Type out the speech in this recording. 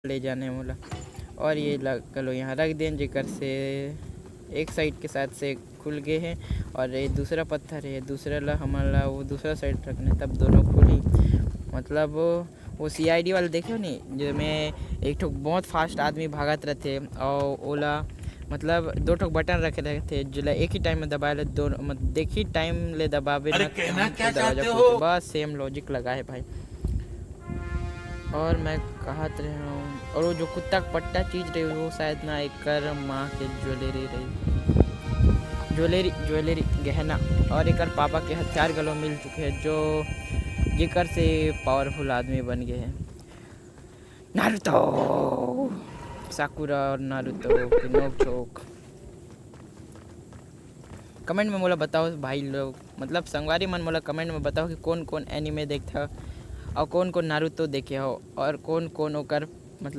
ले जाने मोला। और ये कलो यहाँ रख दें जेकर से एक साइड के साथ से खुल गए हैं और ये दूसरा पत्थर है दूसरा ला हमारा वो दूसरा साइड रखना तब दोनों खुली। मतलब वो CID वाले देखे नहीं जो में एक ठो बहुत फास्ट आदमी भागत रहते और ओला मतलब दो ठो बटन रखे रहते जो एक ही टाइम में दबाए ले दोनों मतलब एक ही टाइम ले दबावे अरे कहना क्या चाहते हो? बस सेम लॉजिक लगा है भाई। और मैं कहत रहा हूँ और वो जो कुत्ता का पट्टा चीज रही वो शायद ना एक कर माँ के ज्वेलरी रही ज्वेलरी गहना और एक पापा के हथियार गलों मिल चुके हैं जो जिकर से पावरफुल आदमी बन गए हैं। नारुतो साकुरा और नारुतो की नोक झोंक। कमेंट में मोला बताओ भाई लोग मतलब संगवारी मन मोला कमेंट में बताओ कि कौन कौन एनिमे देखता और कौन कौन नारुतो देखे हो और कौन कौन ओकर